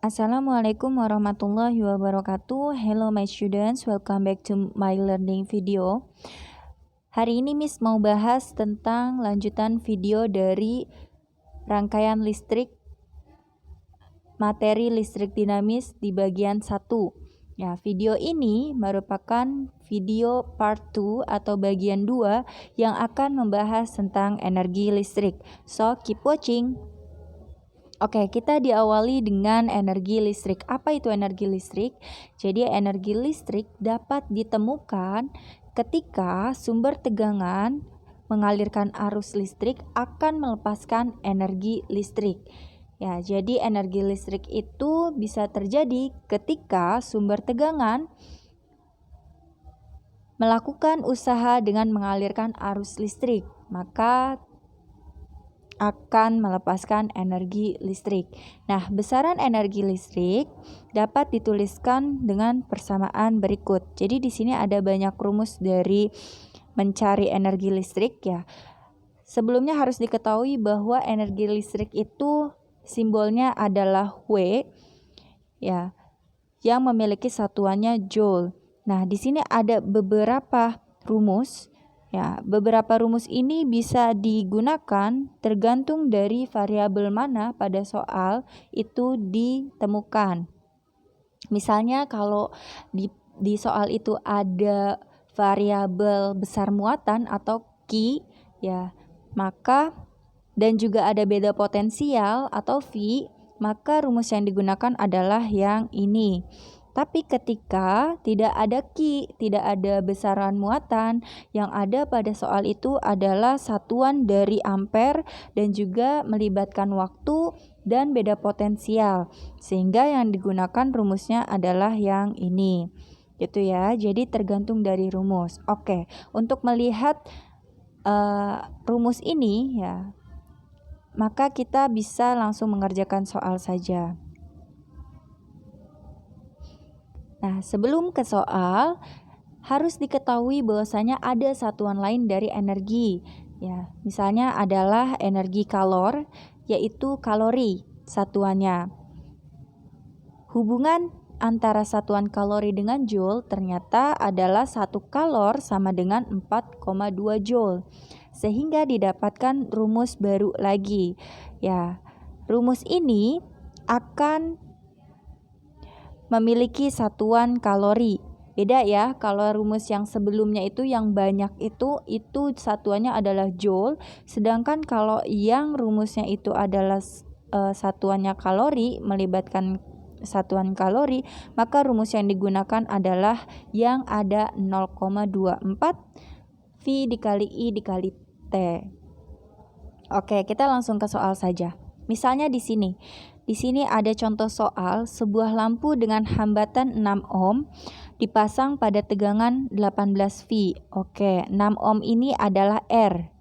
Assalamualaikum warahmatullahi wabarakatuh. Hello my students, welcome back to my learning video. Hari ini Miss mau bahas tentang lanjutan video dari rangkaian listrik, materi listrik dinamis di bagian 1. Ya, video ini merupakan video part 2 atau bagian 2 yang akan membahas tentang energi listrik. So, keep watching. Oke, kita diawali dengan energi listrik. Apa itu energi listrik? Jadi energi listrik dapat ditemukan ketika sumber tegangan mengalirkan arus listrik akan melepaskan energi listrik. Ya, jadi energi listrik itu bisa terjadi ketika sumber tegangan melakukan usaha dengan mengalirkan arus listrik, maka akan melepaskan energi listrik. Nah, besaran energi listrik dapat dituliskan dengan persamaan berikut. Jadi di sini ada banyak rumus dari mencari energi listrik ya. Sebelumnya harus diketahui bahwa energi listrik itu simbolnya adalah W ya, yang memiliki satuannya joule. Nah, di sini ada beberapa rumus. Ya, beberapa rumus ini bisa digunakan tergantung dari variabel mana pada soal itu ditemukan. Misalnya kalau di soal itu ada variabel besar muatan atau Q, ya, maka dan juga ada beda potensial atau V, maka rumus yang digunakan adalah yang ini. Tapi ketika tidak ada Q, tidak ada besaran muatan, yang ada pada soal itu adalah satuan dari ampere dan juga melibatkan waktu dan beda potensial. Sehingga yang digunakan rumusnya adalah yang ini. Gitu ya. Jadi tergantung dari rumus. Oke, untuk melihat rumus ini ya, maka kita bisa langsung mengerjakan soal saja. Nah, sebelum ke soal, harus diketahui bahwasanya ada satuan lain dari energi. Ya, misalnya adalah energi kalor, yaitu kalori satuannya. Hubungan antara satuan kalori dengan joule ternyata adalah 1 kalor sama dengan 4,2 joule. Sehingga didapatkan rumus baru lagi. Ya, rumus ini akan memiliki satuan kalori. Beda ya, kalau rumus yang sebelumnya itu yang banyak itu satuannya adalah joule, sedangkan kalau yang rumusnya itu adalah satuannya kalori, melibatkan satuan kalori, maka rumus yang digunakan adalah yang ada 0,24 V dikali I dikali T. Oke, kita langsung ke soal saja. Misalnya di sini. Di sini ada contoh soal sebuah lampu dengan hambatan 6 ohm dipasang pada tegangan 18 V. Oke, 6 ohm ini adalah R.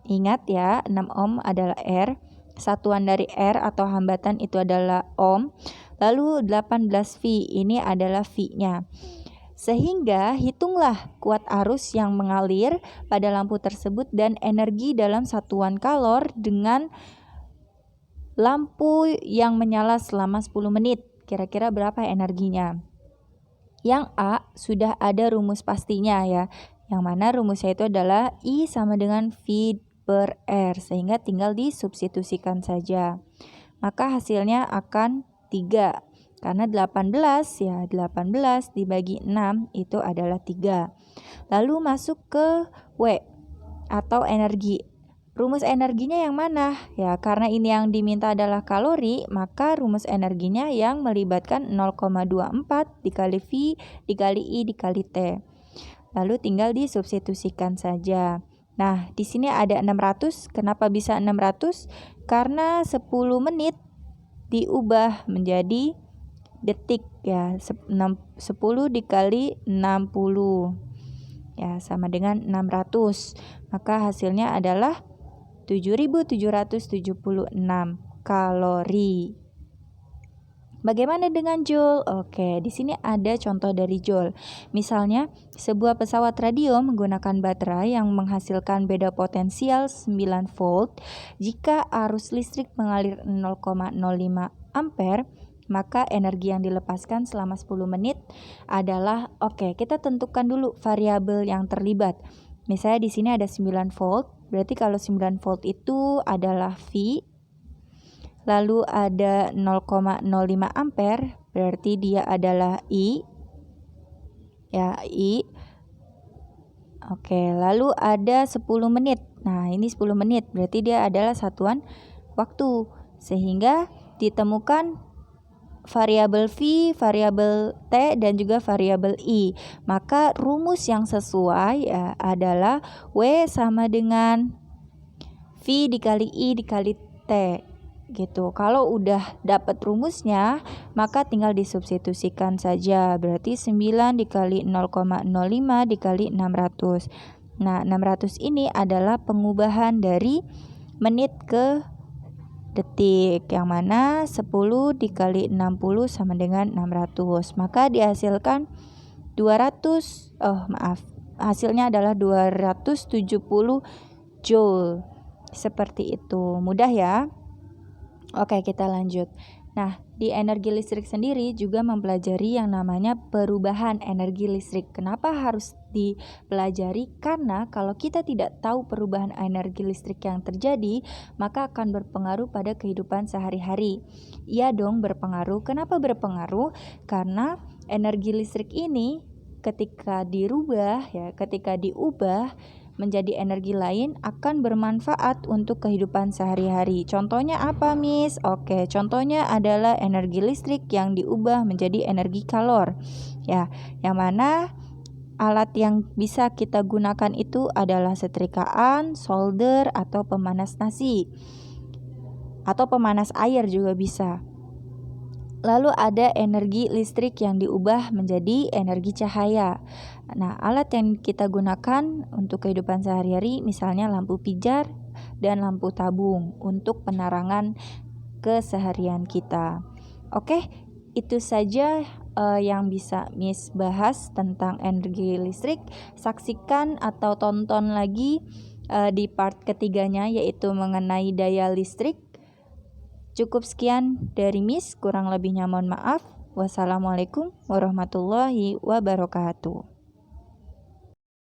Ingat ya, 6 ohm adalah R. Satuan dari R atau hambatan itu adalah ohm. Lalu 18 V ini adalah V-nya. Sehingga hitunglah kuat arus yang mengalir pada lampu tersebut dan energi dalam satuan kalor dengan lampu yang menyala selama 10 menit. Kira-kira berapa energinya? Yang A sudah ada rumus pastinya ya. Yang mana rumusnya itu adalah I sama dengan V per R. Sehingga tinggal disubstitusikan saja. Maka hasilnya akan 3. Karena 18 ya, 18 dibagi 6 itu adalah 3. Lalu masuk ke W atau energi. Rumus energinya yang mana? Ya, karena ini yang diminta adalah kalori, maka rumus energinya yang melibatkan 0,24 dikali V dikali I dikali T. Lalu tinggal disubstitusikan saja. Nah, di sini ada 600. Kenapa bisa 600? Karena 10 menit diubah menjadi detik ya. 10 dikali 60. Ya, sama dengan 600. Maka hasilnya adalah 7.776 kalori. Bagaimana dengan joule? Oke, di sini ada contoh dari joule. Misalnya, sebuah pesawat radio menggunakan baterai yang menghasilkan beda potensial 9 volt. Jika arus listrik mengalir 0,05 ampere, maka energi yang dilepaskan selama 10 menit adalah, oke, kita tentukan dulu variabel yang terlibat. Misalnya di sini ada 9 volt, berarti kalau 9 volt itu adalah V, lalu ada 0,05 ampere, berarti dia adalah I. Ya, I. Oke, lalu ada 10 menit. Nah, ini 10 menit, berarti dia adalah satuan waktu. Sehingga ditemukan variabel V, variabel T, dan juga variabel I. Maka rumus yang sesuai ya adalah W sama dengan V dikali I dikali T gitu. Kalau udah dapat rumusnya, maka tinggal disubstitusikan saja. Berarti 9 dikali 0,05 dikali 600. Nah, 600 ini adalah pengubahan dari menit ke detik, yang mana 10 dikali 60 sama dengan 600. Maka dihasilkan hasilnya adalah 270 joule. Seperti itu. Mudah ya? Oke, kita lanjut. Nah, di energi listrik sendiri juga mempelajari yang namanya perubahan energi listrik. Kenapa harus dipelajari? Karena kalau kita tidak tahu perubahan energi listrik yang terjadi, maka akan berpengaruh pada kehidupan sehari-hari. Iya dong, berpengaruh. Kenapa berpengaruh? Karena energi listrik ini ketika diubah menjadi energi lain akan bermanfaat untuk kehidupan sehari-hari. Contohnya apa, Miss? Oke, contohnya adalah energi listrik yang diubah menjadi energi kalor. Ya, yang mana alat yang bisa kita gunakan itu adalah setrikaan, solder, atau pemanas nasi. Atau pemanas air juga bisa. Lalu ada energi listrik yang diubah menjadi energi cahaya. Nah, alat yang kita gunakan untuk kehidupan sehari-hari misalnya lampu pijar dan lampu tabung untuk penerangan keseharian kita. Oke, itu saja yang bisa Miss bahas tentang energi listrik. Saksikan atau tonton lagi di part ketiganya, yaitu mengenai daya listrik. Cukup sekian dari Miss, kurang lebihnya mohon maaf. Wassalamualaikum warahmatullahi wabarakatuh.